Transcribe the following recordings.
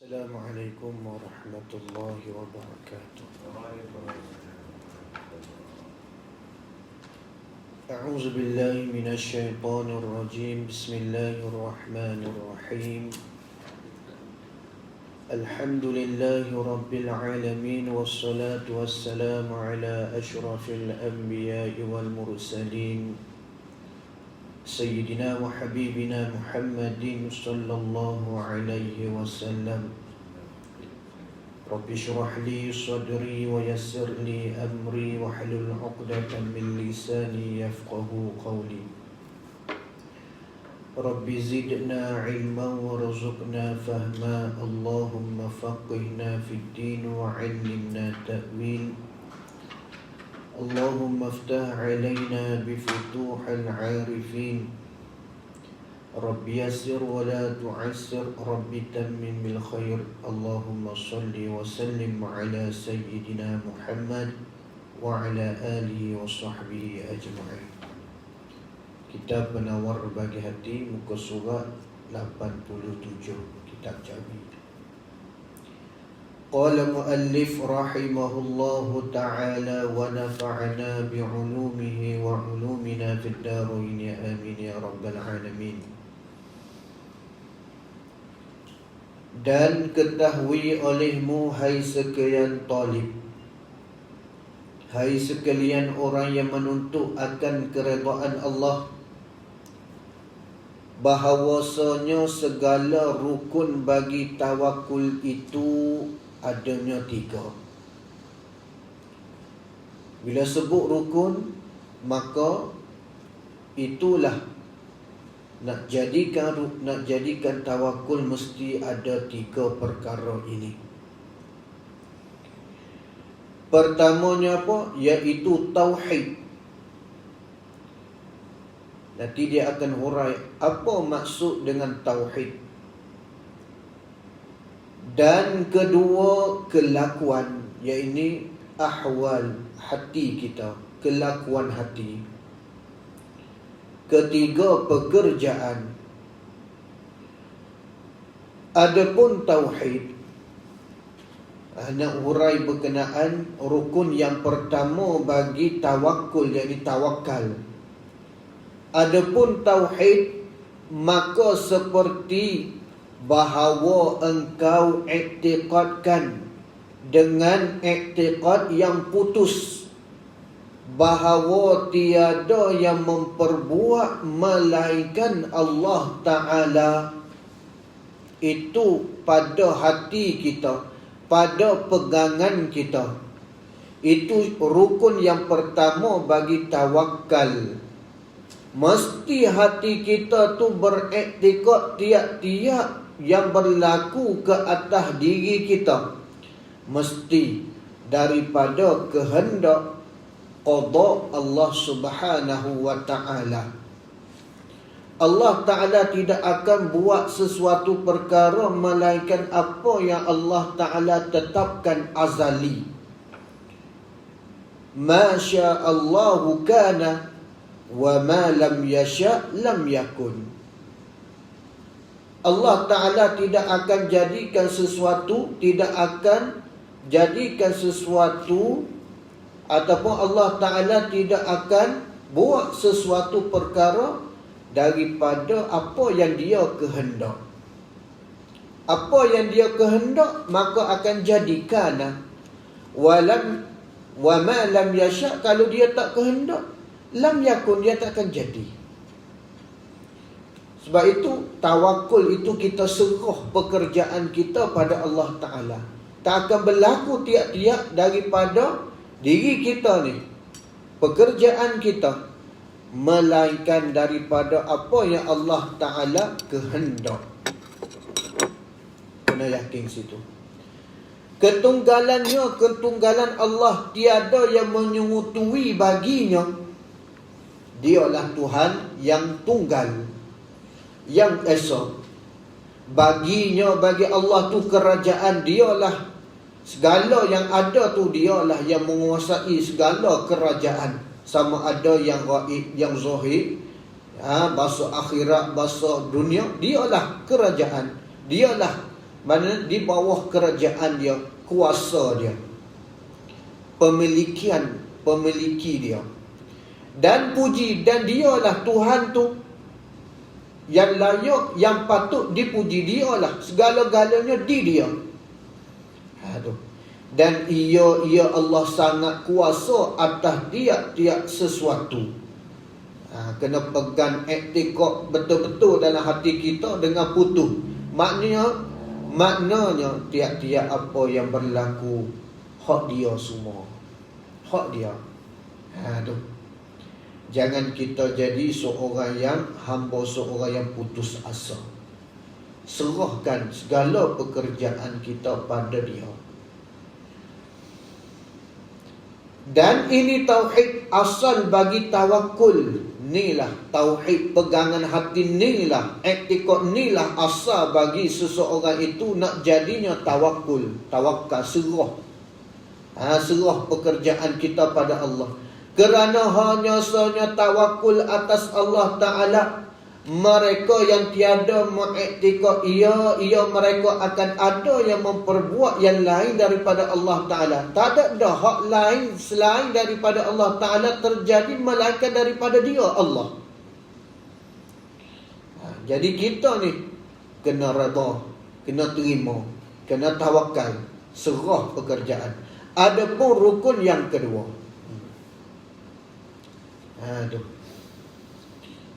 Assalamualaikum warahmatullahi wabarakatuh. A'udzu billahi minasy syaithanir rajim. Bismillahirrahmanirrahim. Alhamdulillahi rabbil alamin wassalatu wassalamu ala asyrafil anbiya'i wal mursalin Sayyidina wa habibina Muhammadin sallallahu alaihi wasallam. Rabbi syrah li sadri wa yassir li amri wa hlul 'uqdatam min lisani yafqahu qawli. Rabbi zidna ilman warzuqna fahma. Allahumma faqihna fid din wa 'allimna ta'wil. Allahumma aftah alaina bifutuhil 'arifin. Rabbi yassir wa la tu'assir. Rabbi tammim bil khair. Allahumma salli wa sallim ala sayyidina Muhammad wa ala alihi wa sahbihi ajma'in. Kitab Penawar Bagi Hati, muka surat 87, Kitab Jabi. Qala muallif rahimahullahu ta'ala wa nafa'ana bi'ulumihi wa 'ulumina fid darain amin ya rabbal alamin. Dan ketahui olehmu, hai sekalian talib, hai sekalian orang yang menuntut akan keredaan Allah, bahawasanya segala rukun bagi tawakul itu adanya 3. Bila sebut rukun, maka itulah nak jadikan tawakul mesti ada 3 perkara ini. Pertamanya apa? Iaitu tauhid. Nanti dia akan hurai apa maksud dengan tauhid. Dan kedua, kelakuan, iaitu ahwal hati kita, kelakuan hati. Ketiga, pekerjaan. Adapun tauhid, nak hurai berkenaan rukun yang pertama bagi tawakul, iaitu tawakal. Adapun tauhid, maka seperti bahawa engkau iktiqadkan dengan iktiqad yang putus bahawa tiada yang memperbuat melainkan Allah Ta'ala. Itu pada hati kita, pada pegangan kita. Itu rukun yang pertama bagi tawakal. Mesti hati kita tu beriktikad tiap-tiap yang berlaku ke atas diri kita mesti daripada kehendak qada Allah Subhanahu wa ta'ala. Allah Ta'ala tidak akan buat sesuatu perkara melainkan apa yang Allah Ta'ala tetapkan azali. Ma sya'allahu kana wa ma lam yasha' lam yakun. Allah Ta'ala tidak akan jadikan sesuatu, ataupun Allah Ta'ala tidak akan buat sesuatu perkara daripada apa yang dia kehendak. Apa yang dia kehendak maka akan jadikan. Wa ma lam yasha', kalau dia tak kehendak, lam yakun, dia tak akan jadi. Sebab itu tawakul itu kita serah pekerjaan kita pada Allah Ta'ala. Tak akan berlaku tiap-tiap daripada diri kita ni, pekerjaan kita, melainkan daripada apa yang Allah Ta'ala kehendak. Kena yakin situ. Ketunggalan Allah, tiada yang menyerutui baginya. Dialah Tuhan yang tunggal, yang esa. Baginya, bagi Allah tu kerajaan, dialah segala yang ada tu, dialah yang menguasai segala kerajaan. Sama ada yang gaib, yang zahir, bahasa akhirat, bahasa dunia, dialah kerajaan. Dialah Maknanya di bawah kerajaan dia, kuasa dia, pemiliki dia. Dan puji, dan dialah Tuhan tu yang layak, yang patut dipuji. Dialah segala-galanya di dia. Dan ia Allah sangat kuasa atas tiap-tiap sesuatu. Kena pegang etikot betul-betul dalam hati kita dengan putus. Maknanya tiap-tiap apa yang berlaku, hak dia semua. Hak dia. Jangan kita jadi seorang yang hamba, seorang yang putus asa. Serahkan segala pekerjaan kita pada dia. Dan ini tauhid asal bagi tawakul. Inilah tauhid, pegangan hati, inilah etikot, inilah asal bagi seseorang itu nak jadinya tawakul. Tawakal, serah. Serah pekerjaan kita pada Allah. Kerana hanya sahaja tawakul atas Allah Ta'ala, mereka yang tiada mengiktikad ia mereka akan ada yang memperbuat yang lain daripada Allah Ta'ala. Tak ada hak lain selain daripada Allah Ta'ala terjadi melainkan daripada dia, Allah. Jadi kita ni kena redha, kena terima, kena tawakal, serah pekerjaan. Adapun rukun yang kedua,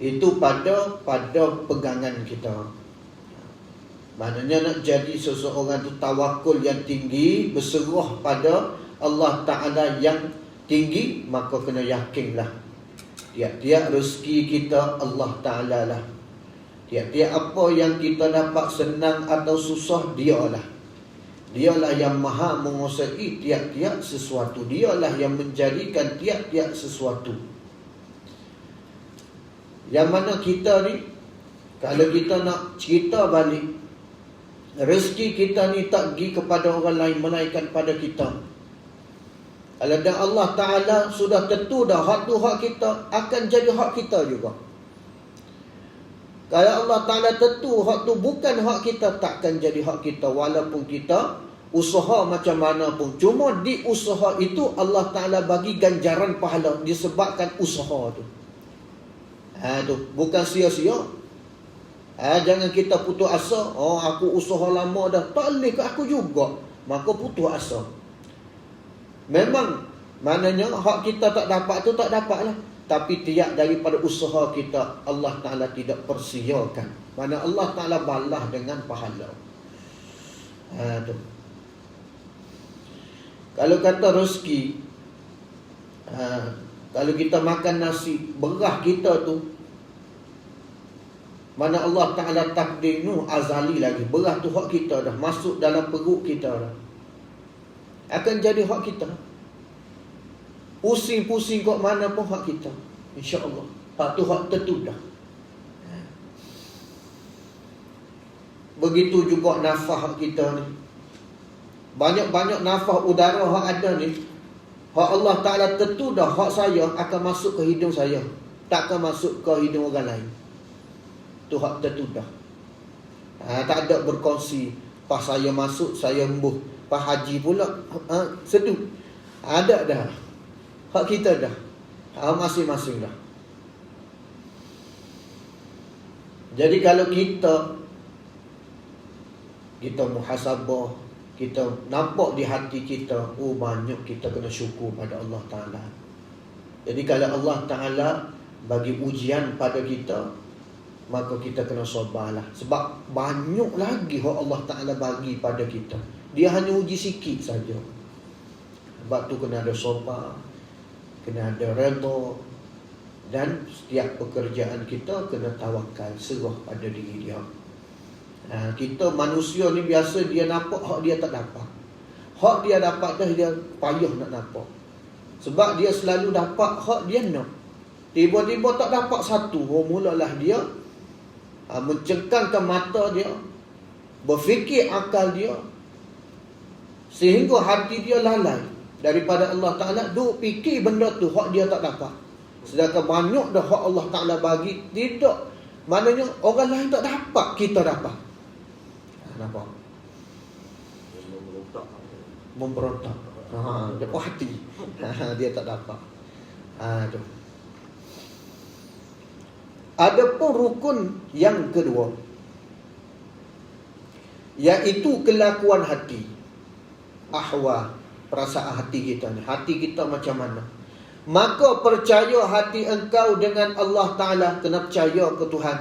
itu pada pegangan kita. Maknanya nak jadi seseorang tu tawakul yang tinggi, berserah pada Allah Ta'ala yang tinggi, maka kena yakinlah tiap-tiap rezeki kita Allah Ta'ala lah. Tiap-tiap apa yang kita dapat, senang atau susah, dialah. Dialah yang maha menguasai tiap-tiap sesuatu. Dialah yang menjadikan tiap-tiap sesuatu. Yang mana kita ni, kalau kita nak cerita balik, rezeki kita ni tak pergi kepada orang lain melainkan pada kita. Kalau dah Allah Ta'ala sudah tentu dah hak tu hak kita, akan jadi hak kita juga. Kalau Allah Ta'ala tentu hak tu bukan hak kita, takkan jadi hak kita. Walaupun kita usaha macam mana pun. Cuma di usaha itu Allah Ta'ala bagi ganjaran pahala disebabkan usaha tu. Bukan sia-sia. Jangan kita putus asa. Aku usaha lama dah, tak boleh ke aku juga, maka putus asa. Memang maknanya hak kita tak dapat tu tak dapat lah. Tapi tiap daripada usaha kita Allah Ta'ala tidak persiakan. Mana Allah Ta'ala balas dengan pahala. Kalau kata rezeki, kalau kita makan nasi, berah kita tu, mana Allah Ta'ala takdir nu azali lagi. Berah tu hak kita dah, masuk dalam perut kita dah, akan jadi hak kita. Pusing-pusing kat mana pun hak kita, insya-Allah. Hak tu hak tentu dah. Begitu juga nafas hak kita ni. Banyak-banyak nafas udara hak ada ni, hak Allah Ta'ala tentu dah, hak saya akan masuk ke hidung saya, takkan masuk ke hidung orang lain. Tu hak tentu dah. Tak ada berkongsi, pas saya masuk saya embuh, pas haji pula seduh. Ada dah. Hak kita dah. Masing-masing dah. Jadi kalau kita muhasabah, kita nampak di hati kita, banyak kita kena syukur pada Allah Ta'ala. Jadi kalau Allah Ta'ala bagi ujian pada kita, maka kita kena sabarlah. Sebab banyak lagi hak Allah Ta'ala bagi pada kita. Dia hanya uji sikit saja. Sebab tu kena ada sabar, kena ada redha. Dan setiap pekerjaan kita kena tawakal, serah pada diri dia. Kita manusia ni biasa dia nampak hak dia tak dapat. Hak dia dapat dah, dia payah nak nampak. Sebab dia selalu dapat hak dia nak. Tiba-tiba tak dapat satu, mulalah dia mencengkangkan mata dia, berfikir akal dia, sehingga hati dia lalai daripada Allah Ta'ala. Duk fikir benda tu hak dia tak dapat. Sedangkan banyak dah hak Allah Ta'ala bagi, tidak. Maknanya orang lain tak dapat, kita dapat. Nampak? Memberontak. Dia puas hati. Dia tak dapat. Tu. Adapun rukun yang kedua, iaitu kelakuan hati. Ahwa, perasaan hati kita ni. Hati kita macam mana? Maka percaya hati engkau dengan Allah Ta'ala. Kena percaya ke Tuhan.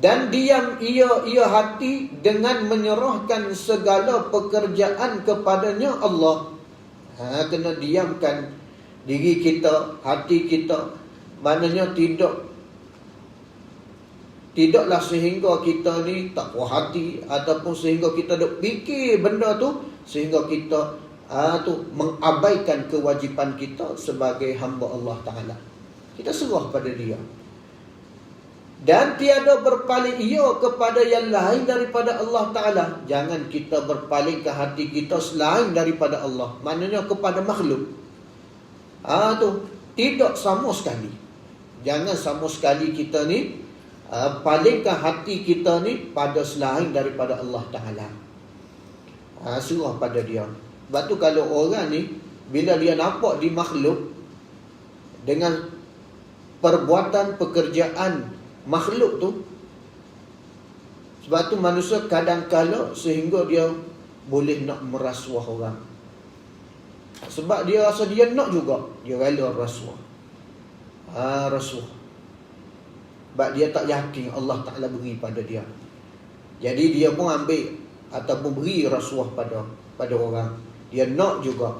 Dan diam ia hati dengan menyerahkan segala pekerjaan kepadanya Allah. Kena diamkan diri kita, hati kita. Maknanya tidaklah sehingga kita ni tak puas hati, ataupun sehingga kita duk fikir benda tu, sehingga kita mengabaikan kewajipan kita sebagai hamba Allah Ta'ala. Kita serah pada dia. Dan tiada berpaling ia kepada yang lain daripada Allah Ta'ala. Jangan kita berpaling ke hati kita selain daripada Allah. Maknanya kepada makhluk. Tidak sama sekali. Jangan sama sekali kita ni palingkan hati kita ni pada selain daripada Allah Ta'ala. Serah pada dia. Sebab tu kalau orang ni, bila dia nampak di makhluk dengan perbuatan pekerjaan makhluk tu, sebab tu manusia kadang-kala sehingga dia boleh nak merasuah orang. Sebab dia rasa dia nak juga, dia rela rasuah. Rasuah. Sebab dia tak yakin Allah Ta'ala beri pada dia. Jadi dia pun ambil ataupun beri rasuah pada orang. Dia nak juga.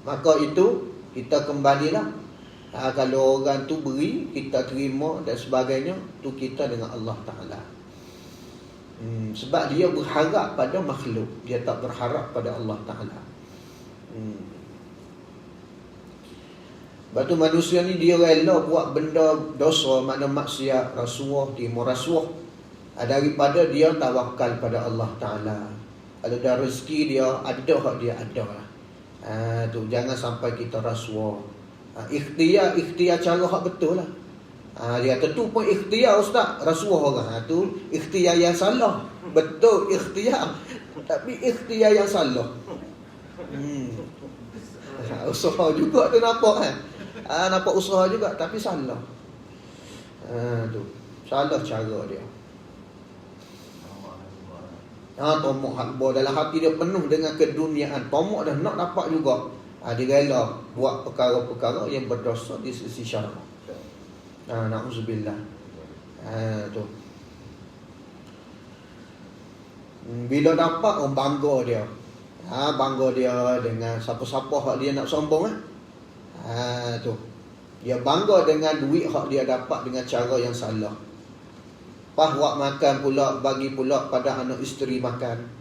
Maka itu kita kembalilah. Kalau orang tu beri, kita terima dan sebagainya, tu kita dengan Allah Ta'ala. Sebab dia berharap pada makhluk, dia tak berharap pada Allah Ta'ala. Lepas tu manusia ni dia rela buat benda dosa, makna maksiat, rasuah, timur rasuah, daripada dia tawakal pada Allah Ta'ala. Kalau dah rezeki dia ada, hak dia ada lah. Tu jangan sampai kita rasuah. Ikhtiar cara hak betul lah. Dia kata tu pun ikhtiar ustaz, rasuah orang. Tu ikhtiar yang salah. Betul ikhtiar, tapi ikhtiar yang salah. Usaha juga tu nampak kan. Nampak usaha juga tapi salah. Tu salah cara dia. Tomok hak dalam hati dia penuh dengan keduniaan. Tomok dah nak dapat juga. Dia rela buat perkara-perkara yang berdosa di sisi syarak. Na'udzubillah. Tu. Bila dapat orang bangga dia. Bangga dia dengan siapa-siapa hak dia nak sombong tu. Dia bangga dengan duit hak dia dapat dengan cara yang salah. Buat makan pula, bagi pula pada anak isteri makan.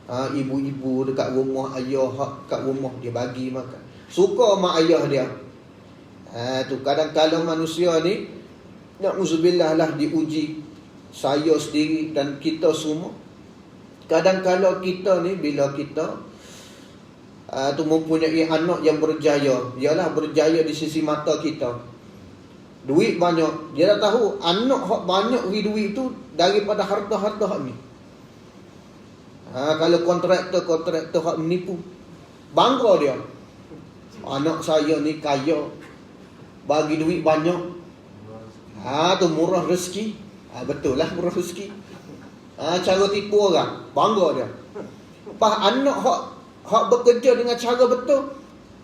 Ibu-ibu dekat rumah, ayah hak kat rumah dia bagi makan. Suka mak ayah dia. Tu kadang-kadang manusia ni na'udzubillah lah diuji. Saya sendiri dan kita semua. Kadang-kadang kita ni bila kita tu mempunyai anak yang berjaya, ialah berjaya di sisi mata kita. Duit banyak, dia dah tahu anak hak banyak beri duit tu daripada harta-harta hak ni. Kalau kontraktor hak menipu, bangga dia. Anak saya ni kaya, bagi duit banyak. Tu murah rezeki. Betul lah murah rezeki. Cara tipu orang, bangga dia. Anak hak bekerja dengan cara betul,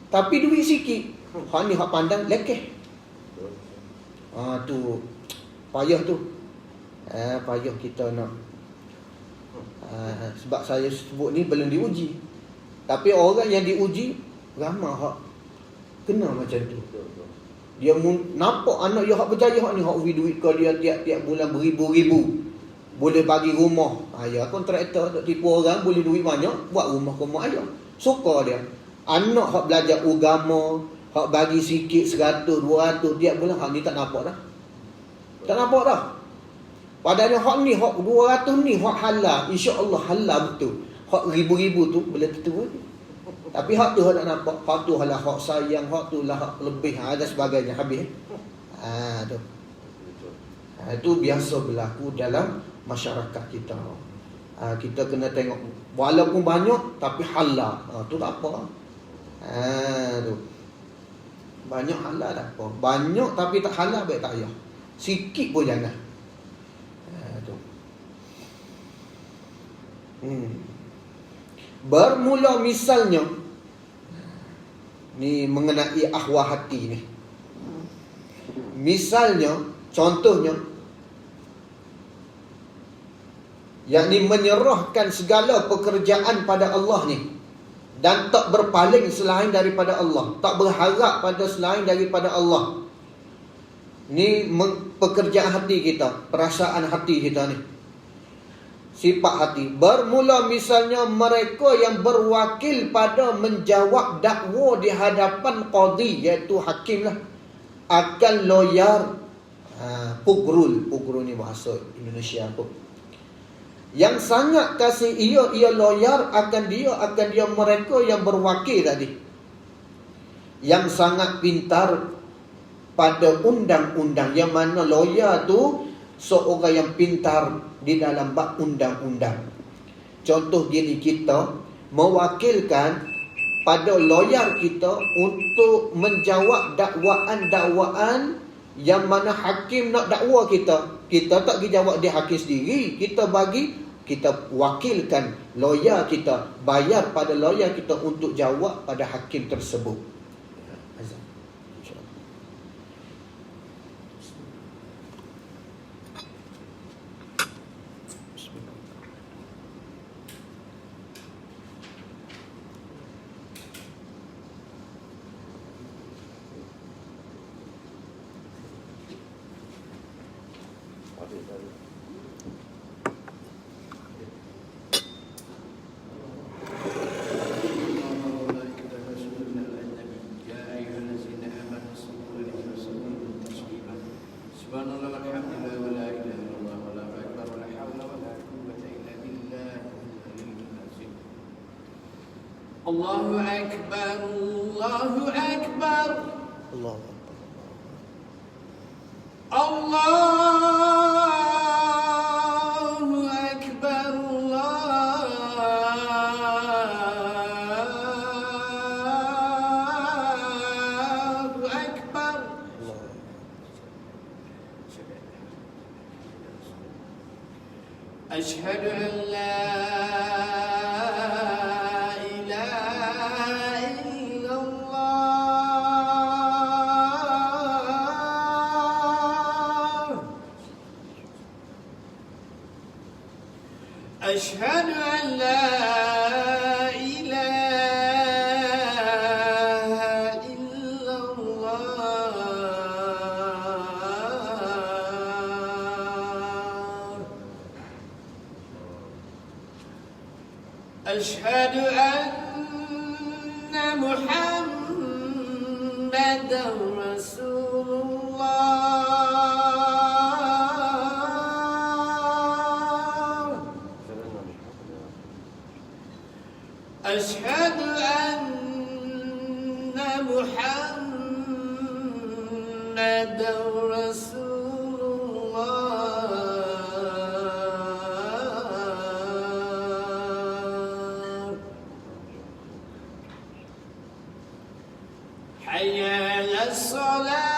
tapi duit sikit. Hak ni hak pandang lekeh. Tu payah tu. Payah kita nak. Sebab saya sebut ni belum diuji. Tapi orang yang diuji ramai hak kena macam tu. Dia nampak anak dia hak berjaya, hak ni hak beri duit ke dia tiap-tiap bulan beribu-ribu. Boleh bagi rumah. Kontraktor tak tipu orang, boleh duit banyak, buat rumah ke mak ayah. Suka dia. Anak hak belajar agama, hak bagi sikit 100, 200 tiap bulan, hak ni tak nampak dah. Tak nampak dah. Padahal hak ni, hak 200 ni, hak halal. InsyaAllah halal betul. Hak ribu-ribu tu boleh terturun. Tapi hak tu hak tak nampak. Hak tu lah hak sayang, hak tu lah hak lebih, dan sebagainya. Habis. Tu. Itu biasa berlaku dalam masyarakat kita. Kita kena tengok, walaupun banyak tapi halal, tu tak apa. Tu banyak halal tak apa, banyak tapi tak halal baik tak payah, sikit pun jangan. Tu bermula misalnya ni mengenai ahwal hati ni. Misalnya, contohnya, yakni menyerahkan segala pekerjaan pada Allah ni, dan tak berpaling selain daripada Allah, tak berharap pada selain daripada Allah. Ni pekerjaan hati kita, perasaan hati kita ni, sifat hati. Bermula misalnya mereka yang berwakil pada menjawab dakwa di hadapan qadi, iaitu hakim lah, akan loyar. Pugrul ni bahasa Indonesia apa, yang sangat kasih ia loyar akan dia mereka yang berwakil tadi, yang sangat pintar pada undang-undang. Yang mana loyar tu seorang yang pintar di dalam bab undang-undang. Contoh gini, kita mewakilkan pada lawyer kita untuk menjawab dakwaan-dakwaan yang mana hakim nak dakwa kita. Kita tak pergi jawab dia hakim sendiri. Kita wakilkan lawyer kita, bayar pada lawyer kita untuk jawab pada hakim tersebut. Allahu Akbar, Allahu Akbar, Allahu Akbar, Allahu Akbar. Ashhadu an la أشهد أن لا إله إلا الله أشهد أن محمدا رسول أشهد أن محمدا رسول الله حي على الصلاة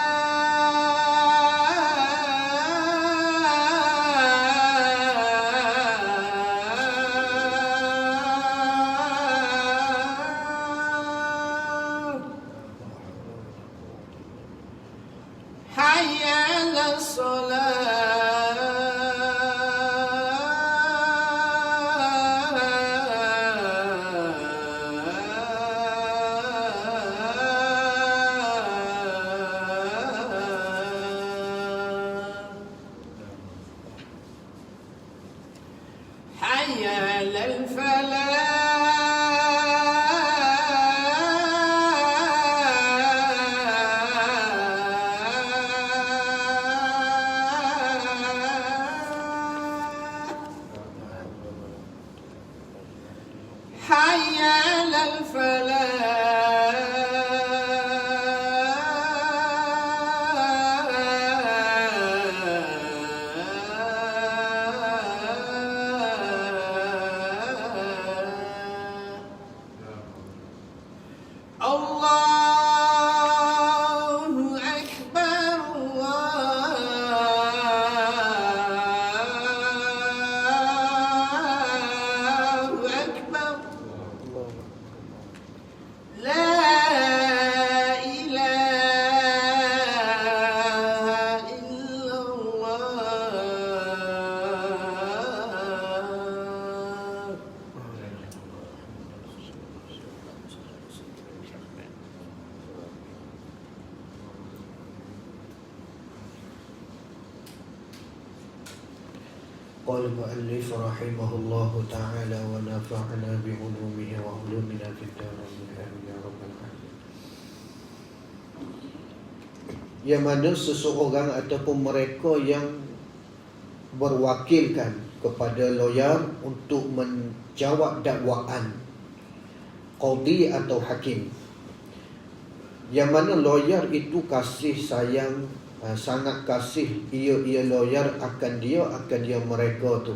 حي على الصلاة حي على حي على الفلاح قال المؤلف رحمه الله تعالى ونفعنا بعلومه وعلومنا في الدارين آمين يا رب العالمين. Yang mana seseorang ataupun mereka yang berwakilkan kepada lawyer untuk menjawab dakwaan qadi atau hakim, yang mana lawyer itu kasih sayang, sangat kasih ia lawyer akan dia mereka tu.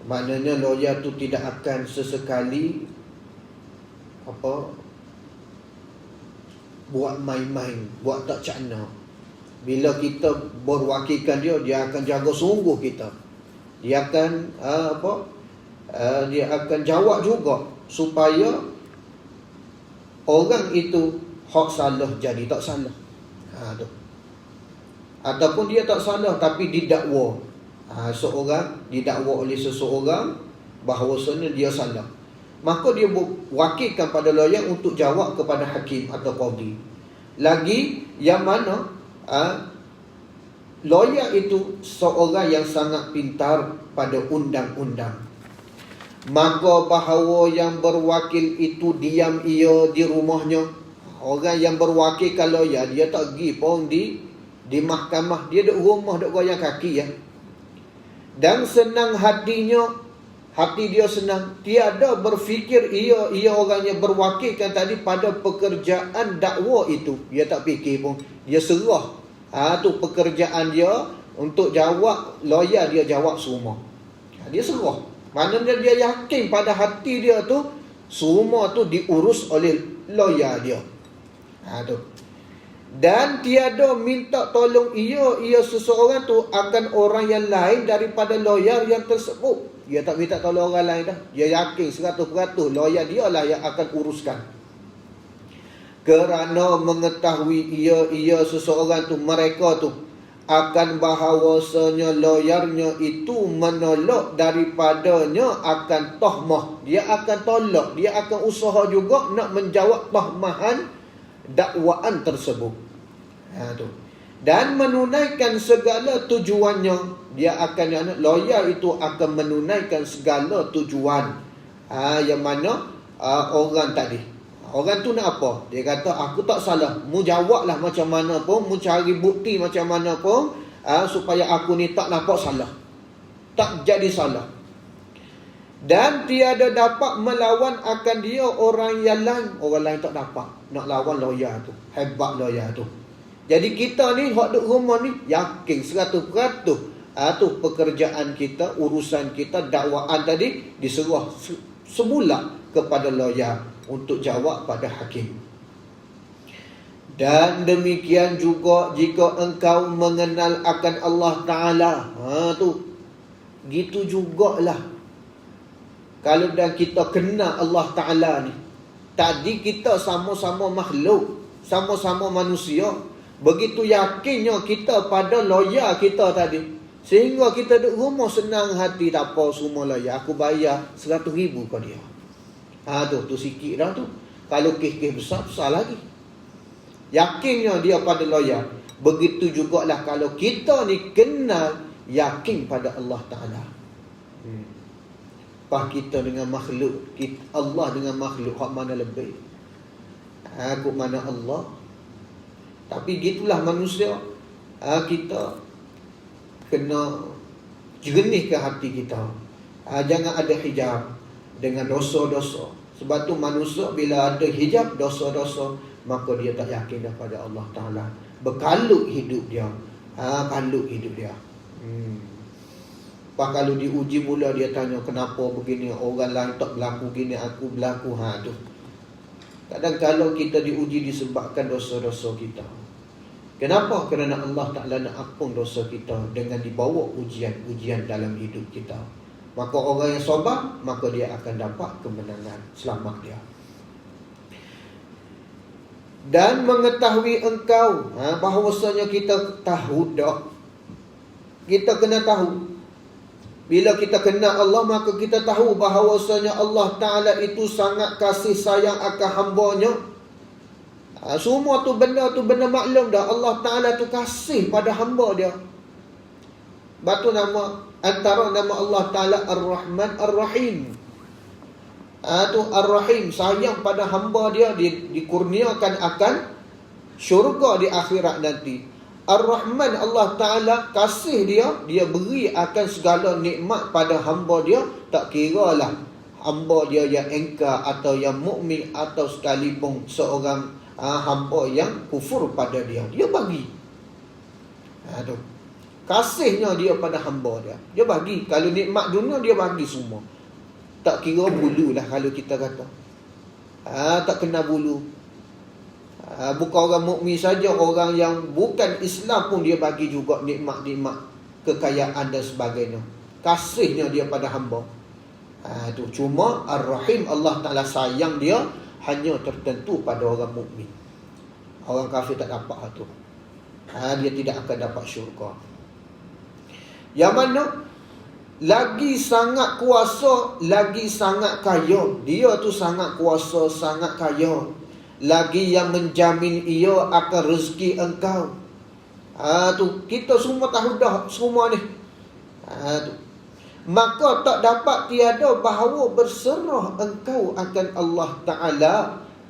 Maknanya lawyer tu tidak akan sesekali buat main-main, buat tak cakna. Bila kita berwakilkan dia, dia akan jaga sungguh kita. Dia akan dia akan jawab juga supaya orang itu hak salah jadi tak salah. Tu. Ataupun dia tak salah tapi didakwa. Seorang didakwa oleh seseorang bahawasanya dia salah, maka dia wakilkan pada lawyer untuk jawab kepada hakim atau qadi. Lagi yang mana lawyer itu seorang yang sangat pintar pada undang-undang. Maka bahawa yang berwakil itu diam ia di rumahnya. Orang yang berwakilkan lawyer, dia tak pergi pun di mahkamah, dia duduk rumah, duduk goyang kaki ya. Dan senang hatinya, hati dia senang. Tiada berfikir ia orang yang berwakilkan tadi pada pekerjaan dakwa itu. Dia tak fikir pun, dia serah. Tu pekerjaan dia untuk jawab, lawyer dia jawab semua. Dia serah. Maknanya dia yakin pada hati dia tu semua tu diurus oleh lawyer dia. Tu. Dan tiada minta tolong ia seseorang tu akan orang yang lain daripada lawyer yang tersebut. Dia tak minta tolong orang lain dah. Dia yakin 100% lawyer dia lah yang akan uruskan. Kerana mengetahui ia seseorang tu, mereka tu akan bahawasanya lawyernya itu menolak daripadanya akan tahmah. Dia akan tolak, dia akan usaha juga nak menjawab tahmahan dakwaan tersebut. Tu. Dan menunaikan segala tujuannya. Dia akan, lawyer itu akan menunaikan segala tujuan. Yang mana orang tadi, orang tu nak apa? Dia kata aku tak salah. Mu jawablah macam mana pun, mu cari bukti macam mana pun, supaya aku ni tak nampak salah, tak jadi salah. Dan tiada dapat melawan akan dia orang yang lain. Orang lain tak dapat nak lawan lawyer tu. Hebat lawyer tu. Jadi kita ni hak duk rumah ni yakin 100% tu pekerjaan kita, urusan kita, dakwaan tadi diserah semula kepada lawyer untuk jawab pada hakim. Dan demikian juga jika engkau mengenal akan Allah Ta'ala, tu gitu jugalah kalau dah kita kenal Allah Ta'ala ni. Tadi kita sama-sama makhluk, sama-sama manusia. Begitu yakinnya kita pada lawyer kita tadi, sehingga kita duduk rumah senang hati, tak apa semua lawyer, aku bayar 100,000 ke dia. Tu sikit dah tu. Kalau kes-kes besar lagi. Yakinnya dia pada lawyer. Begitu jugalah kalau kita ni kenal, yakin pada Allah Ta'ala. Kita dengan makhluk, Allah dengan makhluk, hak mana lebih? Aku mana Allah? Tapi gitulah manusia. Kita kena jernihkan hati kita. Jangan ada hijab dengan dosa-dosa. Sebab tu manusia bila ada hijab dosa-dosa, maka dia tak yakin daripada Allah Ta'ala. Berkalut hidup dia. Kalut hidup dia. Kalau diuji mula dia tanya kenapa begini, orang lain tak berlaku gini, aku berlaku. Tu. Kadang kalau kita diuji disebabkan dosa-dosa kita. Kenapa? Kerana Allah Ta'ala nak ampun dosa kita dengan dibawa ujian-ujian dalam hidup kita. Maka orang yang sabar, maka dia akan dapat kemenangan, selamat dia. Dan mengetahui engkau, bahawasanya kita tahu dah. Kita kena tahu. Bila kita kenal Allah, maka kita tahu bahawasanya Allah Ta'ala itu sangat kasih sayang akan hamba-Nya. Semua tu benda maklum dah. Allah Ta'ala tu kasih pada hamba dia. Batu nama antara nama Allah Ta'ala Ar-Rahman Ar-Rahim. Tu Ar-Rahim, sayang pada hamba dia, dikurniakan akan syurga di akhirat nanti. Ar-Rahman, Allah Ta'ala kasih dia beri akan segala nikmat pada hamba dia, tak kira lah hamba dia yang engkar atau yang mukmin atau sekalipun seorang hamba yang kufur pada dia bagi. Tu kasihnya dia pada hamba dia bagi. Kalau nikmat dunia dia bagi semua, tak kira bulu lah kalau kita kata. Tak kena bulu. Bukan orang mukmin saja, orang yang bukan Islam pun dia bagi juga nikmat-nikmat, kekayaan dan sebagainya. Kasihnya dia pada hamba. Tu cuma Ar-Rahim, Allah Ta'ala sayang dia hanya tertentu pada orang mukmin. Orang kafir tak dapat tu. Dia tidak akan dapat syurga. Yang mana lagi sangat kuasa, lagi sangat kaya. Dia tu sangat kuasa, sangat kaya. Lagi yang menjamin ia akan rezeki engkau. Tu kita semua tahu dah semua ni. Tu maka tak dapat tiada bahawa berserah engkau akan Allah Ta'ala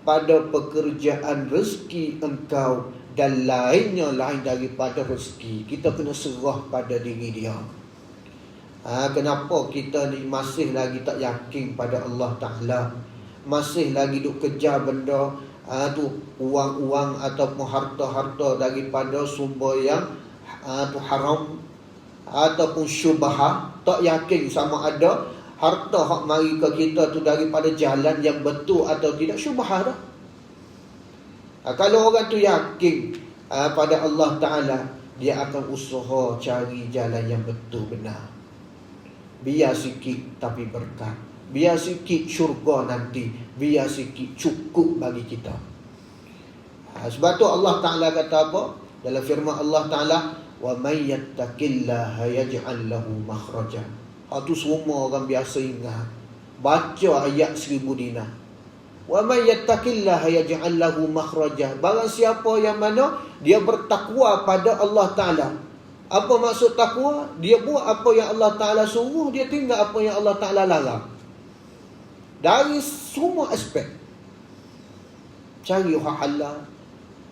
pada pekerjaan rezeki engkau dan lainnya lain daripada rezeki. Kita kena serah pada diri dia. Kenapa kita ni masih lagi tak yakin pada Allah Ta'ala, masih lagi duk kejar benda tu uang-uang ataupun harta-harta daripada sumber yang tu haram ataupun syubhah. Tak yakin sama ada harta hak mari ke kita tu daripada jalan yang betul atau tidak, syubhah dah. Kalau orang tu yakin pada Allah Ta'ala, dia akan usaha cari jalan yang betul benar. Biar sikit tapi berkat, biar sikit syurga nanti, biar sikit cukup bagi kita. Sebab tu Allah Ta'ala kata apa dalam firman Allah Ta'ala, wa may yattaqillaha yaj'al lahu makhraja. Tu semua orang biasa ingat, baca ayat 1000 dinar. Wa may yattaqillaha yaj'al lahu makhraja. Barang siapa yang mana dia bertakwa pada Allah Ta'ala. Apa maksud takwa? Dia buat apa yang Allah Ta'ala suruh, dia tinggal apa yang Allah Ta'ala larang. Dari semua aspek. Cari hak halal,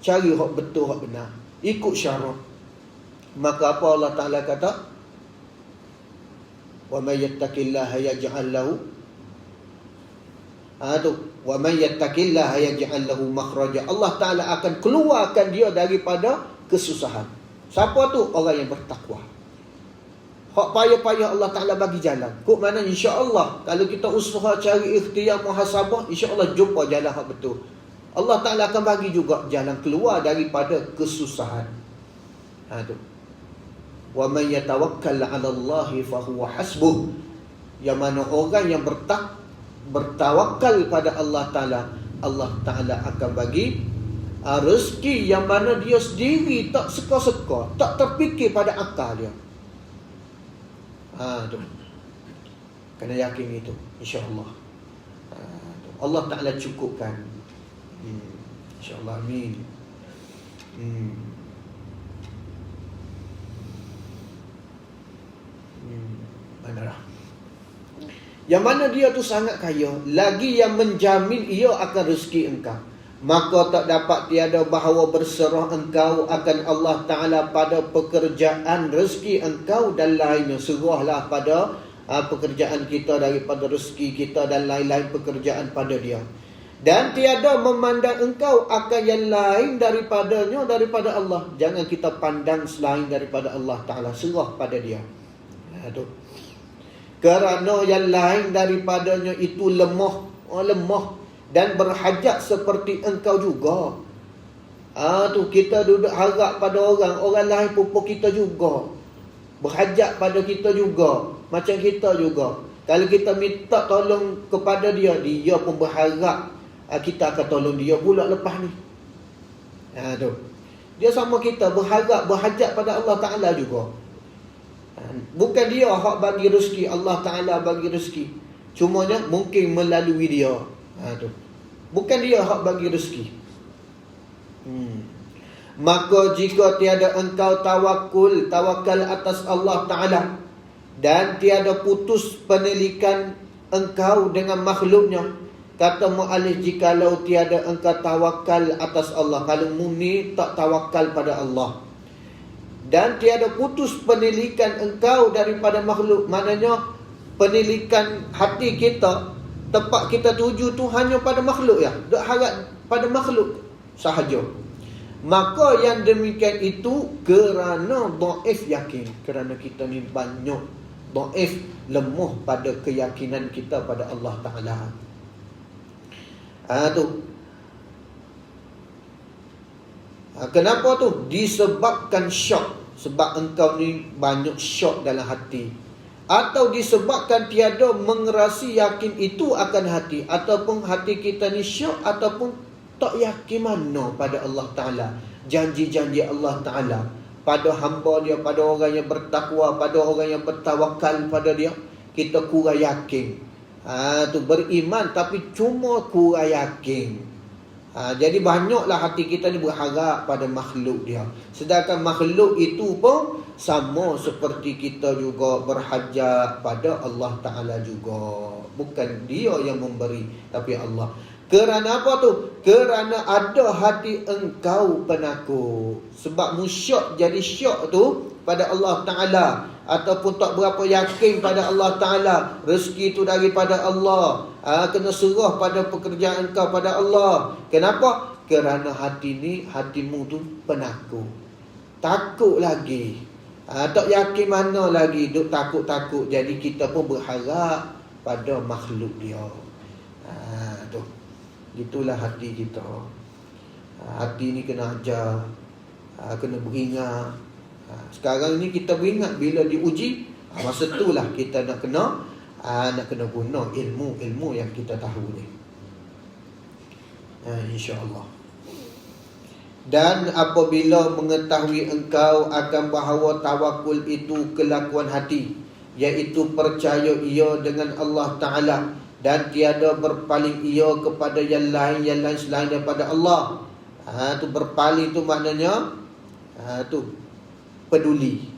cari hak betul, hak benar, ikut syarak. Maka apa Allah Ta'ala kata? Wa may yattaqillaha yaj'al lahu wa may yattaqillaha yaj'al lahu makhraja. Allah Ta'ala akan keluarkan dia daripada kesusahan. Siapa tu? Orang yang bertakwa. Hak payah-payah Allah Ta'ala bagi jalan. Kok mana insya-Allah kalau kita usaha cari ikhtiar muhasabah, insya-Allah jumpa jalan hak betul. Allah Ta'ala akan bagi juga jalan keluar daripada kesusahan. Tu. Wa may yatawakkal 'ala Allahi fa huwa hasbuh. Yang mana orang yang bertawakal pada Allah Ta'ala, Allah Ta'ala akan bagi rezeki yang mana dia sendiri tak seka-seka, tak terfikir pada akal dia. Tu. Kena yakin itu, insya-Allah. Allah Ta'ala cukupkan. InsyaAllah, amin. Manalah. Yang mana dia tu sangat kaya, lagi yang menjamin ia akan rezeki engkau. Maka tak dapat tiada bahawa berserah engkau akan Allah Ta'ala pada pekerjaan rezeki engkau dan lainnya. Serahlah pada pekerjaan kita daripada rezeki kita dan lain-lain pekerjaan pada dia. Dan tiada memandang engkau akan yang lain daripadanya, daripada Allah. Jangan kita pandang selain daripada Allah Ta'ala. Serah pada dia. Kerana yang lain daripadanya itu lemah dan berhajat seperti engkau juga. Tu kita duduk harap pada orang lain pupuk kita juga, berhajat pada kita juga, macam kita juga. Kalau kita minta tolong kepada dia, dia pun berharap kita akan tolong dia pula lepas ni. Tu. Dia sama kita, berharap, berhajat pada Allah Ta'ala juga. Bukan dia hak bagi rezeki, Allah Ta'ala bagi rezeki. Cumanya mungkin melalui dia. Tu. Bukan dia hak bagi rezeki. Maka jika tiada engkau tawakal atas Allah Ta'ala, dan tiada putus penilikan engkau dengan makhluknya. Kata mu'alif, jikalau tiada engkau tawakal atas Allah, kalau murni tak tawakal pada Allah, dan tiada putus penilikan engkau daripada makhluk, maknanya penilikan hati kita, tempat kita tuju tu hanya pada makhluk ya, duk harap pada makhluk sahaja. Maka yang demikian itu kerana dhaif yakin, kerana kita ni banyak dhaif, lemah pada keyakinan kita pada Allah Ta'ala. Kenapa tu? Disebabkan syok. Sebab engkau ni banyak syok dalam hati. Atau disebabkan tiada mengerasi yakin itu akan hati. Ataupun hati kita ni syok, ataupun tak yakin mana pada Allah Ta'ala, janji-janji Allah Ta'ala pada hamba dia, pada orang yang bertakwa, pada orang yang bertawakal pada dia. Kita kurang yakin. Tu beriman tapi cuma kurang yakin. Jadi banyaklah hati kita ni berharap pada makhluk dia. Sedangkan makhluk itu pun sama seperti kita juga berhajat pada Allah Ta'ala juga. Bukan dia yang memberi, tapi Allah. Kerana apa tu? Kerana ada hati engkau penakut. Sebab musyak jadi syok tu pada Allah Ta'ala, ataupun tak berapa yakin pada Allah Ta'ala. Rezeki tu daripada Allah. Kena serah pada pekerjaan engkau pada Allah. Kenapa? Kerana hati ni, hatimu tu penakut. Takut lagi. Tak yakin mana lagi, duk takut-takut. Jadi kita pun berharap pada makhluk dia. Tu. Itulah hati kita. Hati ni kena ajar, kena beringat. Sekarang ni kita beringat bila diuji, masa itulah kita nak kena guna ilmu yang kita tahu ni. InsyaAllah. Dan apabila mengetahui engkau akan bahawa tawakul itu kelakuan hati, iaitu percaya ia dengan Allah Ta'ala, dan tiada berpaling ia kepada yang lain selain daripada Allah. Tu berpaling tu maknanya tu peduli.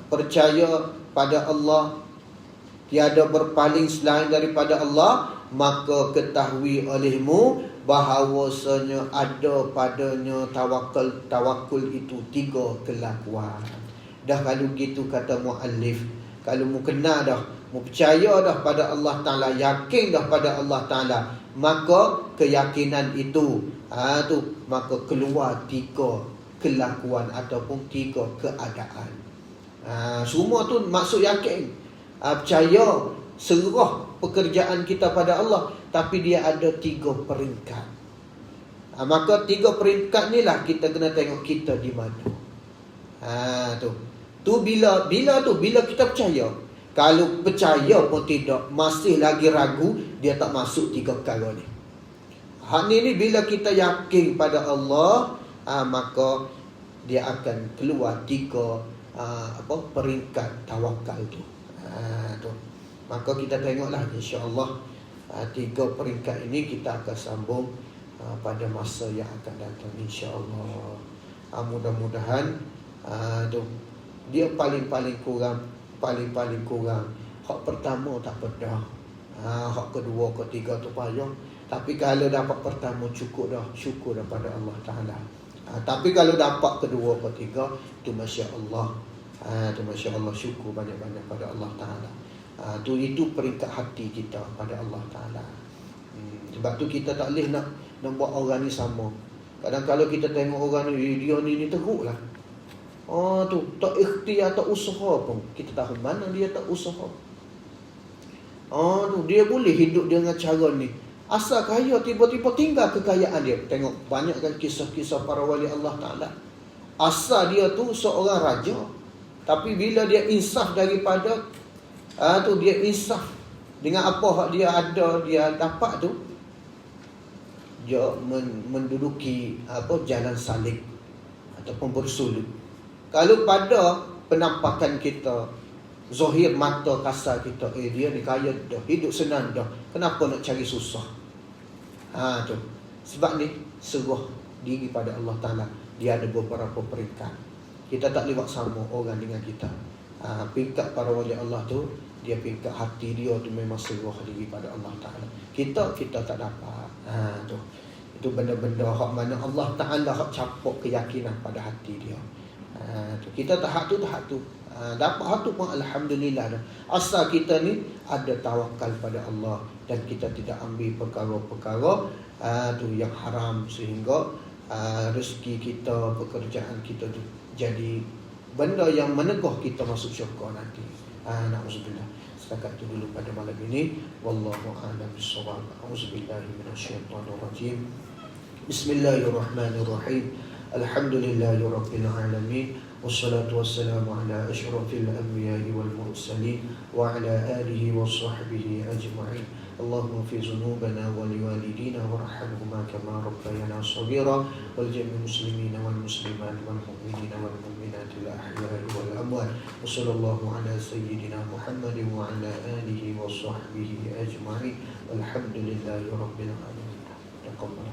Percaya pada Allah, tiada berpaling selain daripada Allah, maka ketahui olehmu bahawasanya ada padanya tawakul itu 3 kelakuan. Dah kalau gitu kata muallif, kalau mu kenal dah, mu percaya dah pada Allah Ta'ala, yakin dah pada Allah Ta'ala, maka keyakinan itu maka keluar 3 kelakuan ataupun 3 keadaan. Semua tu maksud yakin. Percaya, serah pekerjaan kita pada Allah, tapi dia ada 3 peringkat. Maka 3 peringkat ni lah kita kena tengok kita di mana. Tu bila kita percaya. Kalau percaya pun tidak, masih lagi ragu, dia tak masuk 3 perkara ni. Hak ni bila kita yakin pada Allah, maka dia akan keluar 3 peringkat tawakal tu. Maka kita tengoklah insya-Allah 3 peringkat ini kita akan sambung pada masa yang akan datang insya-Allah. Mudah-mudahan dia paling kurang hak pertama tak pedah, hak kedua ketiga tu payah. Tapi kalau dapat pertama cukup dah, syukur daripada Allah Ta'ala. Tapi kalau dapat kedua ketiga tu masya-Allah, tu masya-Allah, syukur banyak-banyak pada Allah Ta'ala. Itu peringkat hati kita pada Allah Ta'ala. Sebab tu kita tak boleh nak buat orang ni sama. Kadang kalau kita tengok orang ni, dia ni teruk lah. Tu tak ikhtiar, tak usaha pun, kita tahu mana dia tak usaha. Tu dia boleh hidup dengan cara ni. Asal kaya, tiba-tiba tinggal kekayaan dia. Tengok banyak kan kisah-kisah para wali Allah Ta'ala. Asal dia tu seorang raja, tapi bila dia insaf daripada dia insaf dengan apa hak dia ada, dia dapat tu, dia menduduki jalan salik ataupun bersuluk. Kalau pada penampakan kita, zahir mata kasar kita, dia ni kaya dah, hidup senang dah, kenapa nak cari susah? Tu sebab ni serah diri pada Allah Ta'ala, dia ada beberapa peringkat. Kita tak boleh buat sama orang dengan kita. Peringkat para wali Allah tu, dia peringkat hati dia tu memang serah diri pada Allah Ta'ala. Kita tak dapat. Tu. Itu benda-benda hak mana Allah Ta'ala hak capuk keyakinan pada hati dia. Tu. Kita tak hak tu. Dapat hak tu pun alhamdulillah dah. Asal kita ni ada tawakal pada Allah dan kita tidak ambil perkara-perkara tu yang haram, sehingga rezeki kita, pekerjaan kita tu jadi benda yang meneguh kita masuk syurga nanti. Na'udzubillah. Setakat itu dulu pada malam ini. Wallahu a'lam bishawab. A'udzubillahi minasyaitonir rajim. Bismillahirrahmanirrahim. Alhamdulillahirabbil alamin. Wassalatu wassalamu ala asyrafil anbiya'i wal mursalin wa ala alihi wa sahbihi ajma'in. Allahumma fi dhunubana wa liwalidina warhamhuma kama rabbayana shaghira wal jami'il muslimina wal muslimat wal mu'minina wal mu'minati al ahya'i wal amwat. Wa sallallahu ala sayyidina Muhammadin wa ala alihi wa sahbihi ajma'in. Walhamdulillahi rabbil alamin. Taqabbal.